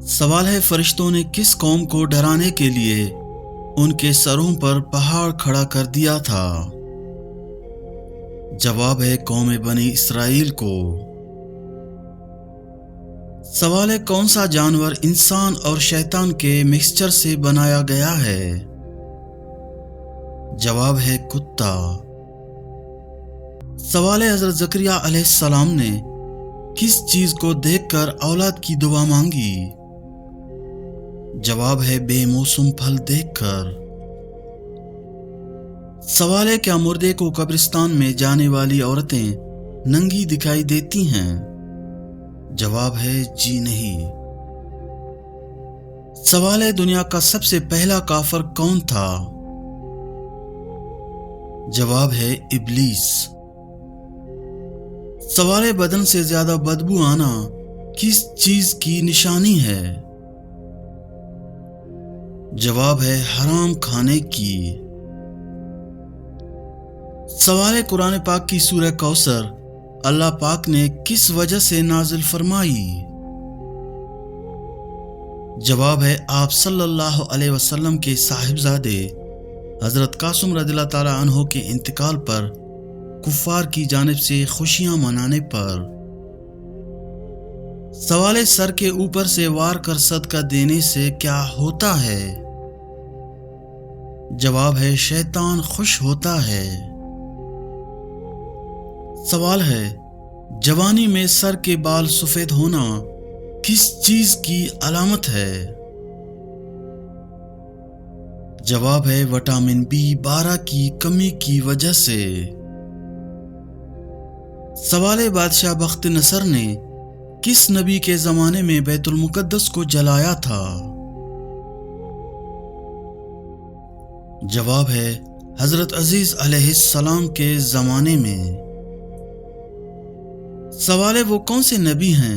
सवाल है, फरिश्तों ने किस कौम को डराने के लिए उनके सरों पर पहाड़ खड़ा कर दिया था? जवाब है कौम बनी इसराइल को। सवाल है, कौन सा जानवर इंसान और शैतान के मिक्सचर से बनाया गया है? जवाब है कुत्ता। सवाल है, हजरत ज़करिया अलैहिस्सलाम ने किस चीज को देखकर औलाद की दुआ मांगी? जवाब है बेमौसम फल देखकर। सवाल है, क्या मुर्दे को कब्रिस्तान में जाने वाली औरतें नंगी दिखाई देती हैं? जवाब है जी नहीं। सवाल है, दुनिया का सबसे पहला काफिर कौन था? जवाब है इब्लीस। सवाल है, बदन से ज्यादा बदबू आना किस चीज की निशानी है? जवाब है हराम खाने की। सवाल है, कुरान पाक की सूरह कौसर अल्लाह पाक ने किस वजह से नाजिल फरमाई? जवाब है आप सल्लल्लाहु अलैहि वसल्लम के साहिबजादे हजरत कासिम रज़ियल्लाहु ताला अन्हो के इंतकाल पर कुफ्फार की जानिब से खुशियां मनाने पर। सवाल है, सर के ऊपर से वार कर सदका देने से क्या होता है? जवाब है शैतान खुश होता है। सवाल है, जवानी में सर के बाल सफेद होना किस चीज की अलामत है? जवाब है विटामिन B12 की कमी की वजह से। सवाल है, बादशाह बख्त नसर ने किस नबी के जमाने में बैतुल मुकद्दस को जलाया था? जवाब है हजरत अजीज अलैहिस्सलाम के जमाने में। सवाल है, वो कौन से नबी हैं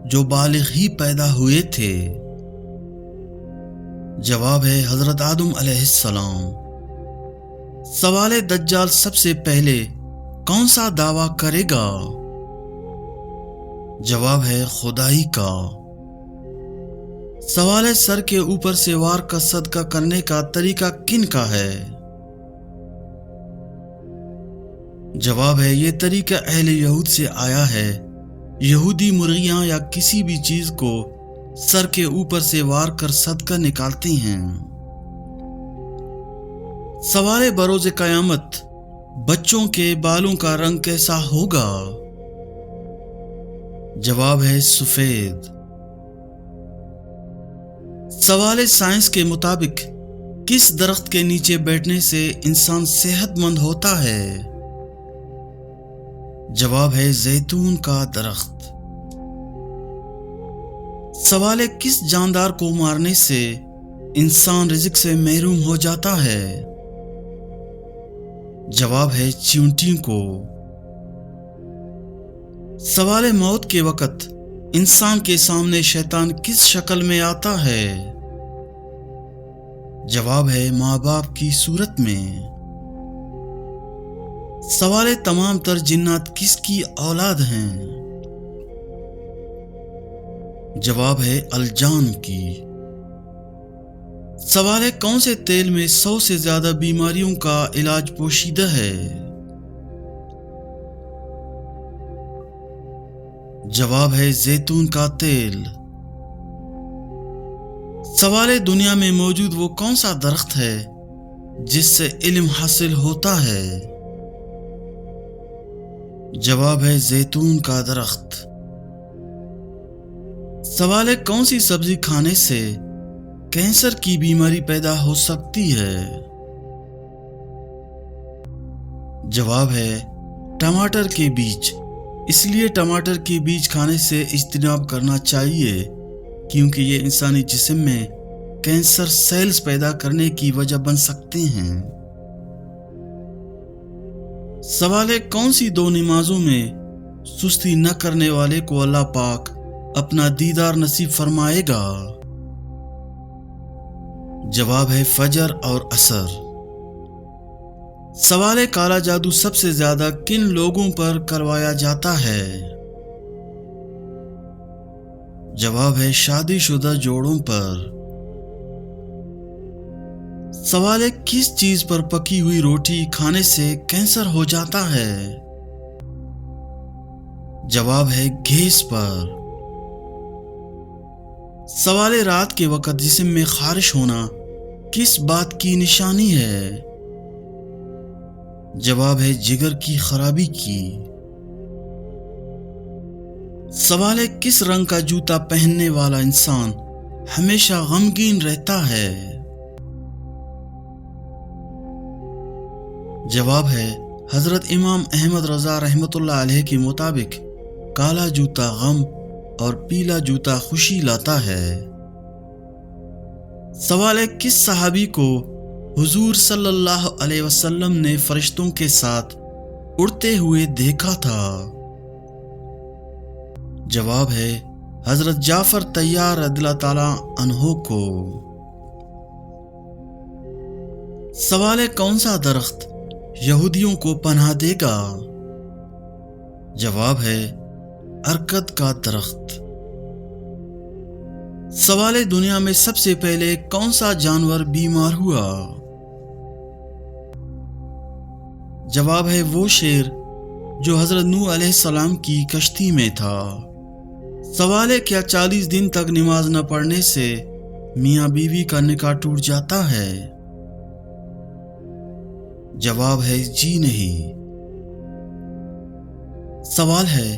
जो बालिग ही पैदा हुए थे? जवाब है हजरत आदम अलैहिस्सलाम। सवाल है, दज्जाल सबसे पहले कौन सा दावा करेगा? जवाब है खुदाई का। सवाल है, सर के ऊपर से वार का सदका करने का तरीका किन का है? जवाब है ये तरीका अहले यहूद से आया है। यहूदी मुर्गियां या किसी भी चीज को सर के ऊपर से वार कर सदका निकालते हैं। सवाल है, बरोज़े क़यामत बच्चों के बालों का रंग कैसा होगा? जवाब है सफेद। सवाल है, साइंस के मुताबिक किस दरख्त के नीचे बैठने से इंसान सेहतमंद होता है? जवाब है जैतून का दरख्त। सवाल है, किस जानदार को मारने से इंसान रिज़्क से महरूम हो जाता है? जवाब है चींटी को। सवाल है, मौत के वक्त इंसान के सामने शैतान किस शक्ल में आता है? जवाब है माँ बाप की सूरत में। सवाल है, तमाम तर जिन्नात किसकी औलाद हैं? जवाब है अलजान की। सवाल है, कौन से तेल में 100 से ज्यादा बीमारियों का इलाज पोशीदा है? जवाब है जैतून का तेल। सवाल है, दुनिया में मौजूद वो कौन सा दरख्त है जिससे इल्म हासिल होता है? जवाब है जैतून का दरख्त। सवाल है, कौन सी सब्जी खाने से कैंसर की बीमारी पैदा हो सकती है? जवाब है टमाटर के बीज। इसलिए टमाटर के बीज खाने से इज्तिनाब करना चाहिए क्योंकि ये इंसानी जिस्म में कैंसर सेल्स पैदा करने की वजह बन सकते हैं। सवाल है, कौन सी 2 नमाजों में सुस्ती न करने वाले को अल्लाह पाक अपना दीदार नसीब फरमाएगा? जवाब है फजर और असर। सवाल है, काला जादू सबसे ज्यादा किन लोगों पर करवाया जाता है? جواب ہے شادی شدہ جوڑوں پر۔ سوال ہے کس چیز پر پکی ہوئی روٹی کھانے سے کینسر ہو جاتا ہے؟ جواب ہے گیس پر۔ سوال ہے رات کے وقت جسم میں خارش ہونا کس بات کی نشانی ہے؟ جواب ہے جگر کی خرابی کی۔ سوال ہے کس رنگ کا جوتا پہننے والا انسان ہمیشہ غمگین رہتا ہے؟ جواب ہے حضرت امام احمد رضا رحمۃ اللہ علیہ کے مطابق کالا جوتا غم اور پیلا جوتا خوشی لاتا ہے۔ سوال ہے کس صحابی کو حضور صلی اللہ علیہ وسلم نے فرشتوں کے ساتھ اڑتے ہوئے دیکھا تھا؟ جواب ہے حضرت جعفر طیار رضی اللہ تعالی عنہ کو۔ سوال ہے کون سا درخت یہودیوں کو پناہ دے گا؟ جواب ہے ارکد کا درخت۔ سوال ہے دنیا میں سب سے پہلے کون سا جانور بیمار ہوا؟ جواب ہے وہ شیر جو حضرت نوح علیہ السلام کی کشتی میں تھا۔ سوال ہے کیا 40 دن تک نماز نہ پڑھنے سے میاں بیوی کا نکاح ٹوٹ جاتا ہے؟ جواب ہے جی نہیں۔ سوال ہے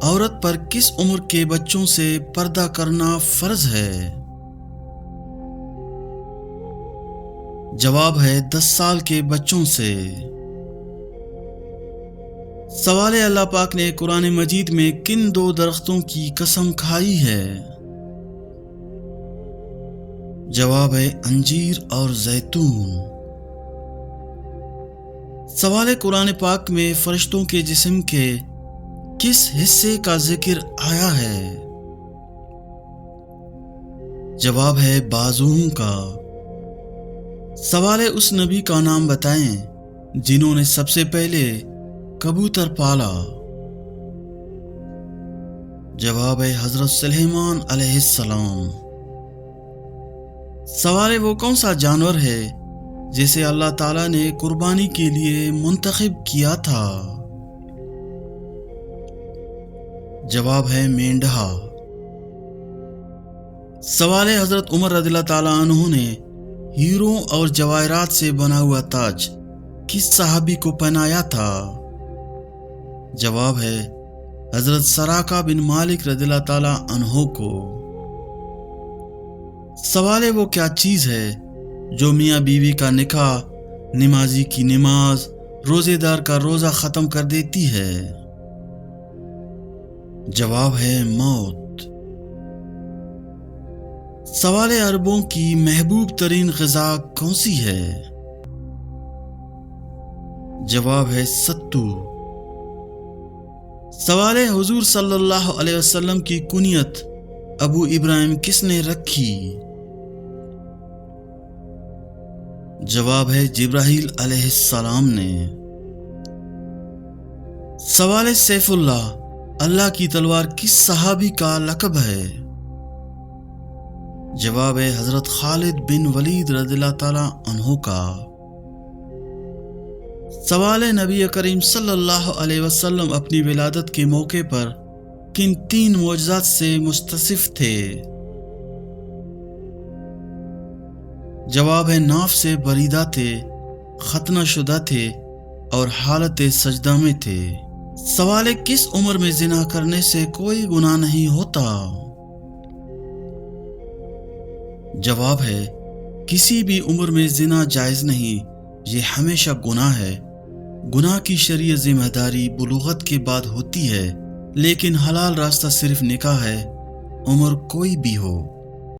عورت پر کس عمر کے بچوں سے پردہ کرنا فرض ہے؟ جواب ہے 10 سال کے بچوں سے۔ سوال ہے اللہ پاک نے قرآن مجید میں کن 2 درختوں کی قسم کھائی ہے؟ جواب ہے انجیر اور زیتون۔ سوال ہے قرآن پاک میں فرشتوں کے جسم کے کس حصے کا ذکر آیا ہے؟ جواب ہے بازوؤں کا۔ سوال ہے اس نبی کا نام بتائیں جنہوں نے سب سے پہلے کبوتر پالا؟ جواب ہے حضرت سلیمان علیہ السلام۔ سوال ہے وہ کون سا جانور ہے جسے اللہ تعالیٰ نے قربانی کے لیے منتخب کیا تھا؟ جواب ہے مینڈھا۔ سوال ہے حضرت عمر رضی اللہ تعالیٰ عنہ نے ہیروں اور جواہرات سے بنا ہوا تاج کس صحابی کو پہنایا تھا؟ جواب ہے حضرت سراقہ بن مالک رضی اللہ تعالیٰ عنہ کو۔ سوال ہے وہ کیا چیز ہے جو میاں بیوی کا نکاح، نمازی کی نماز، روزے دار کا روزہ ختم کر دیتی ہے؟ جواب ہے موت۔ سوال ہے عربوں کی محبوب ترین غذا کون سی ہے؟ جواب ہے ستو۔ سوال ہے حضور صلی اللہ علیہ وسلم کی کنیت ابو ابراہیم کس نے رکھی؟ جواب ہے جبرائیل علیہ السلام نے۔ سوال ہے سیف اللہ اللہ کی تلوار کس صحابی کا لقب ہے؟ جواب ہے حضرت خالد بن ولید رضی اللہ تعالی عنہ کا۔ سوال ہے نبی کریم صلی اللہ علیہ وسلم اپنی ولادت کے موقع پر کن 3 معجزات سے متصف تھے؟ جواب ہے ناف سے بریدہ تھے، ختنہ شدہ تھے اور حالت سجدہ میں تھے۔ سوال ہے کس عمر میں زنا کرنے سے کوئی گناہ نہیں ہوتا؟ جواب ہے کسی بھی عمر میں زنا جائز نہیں، یہ ہمیشہ گناہ ہے۔ گناہ کی شرعی ذمہ داری بلوغت کے بعد ہوتی ہے، لیکن حلال راستہ صرف نکاح ہے، عمر کوئی بھی ہو۔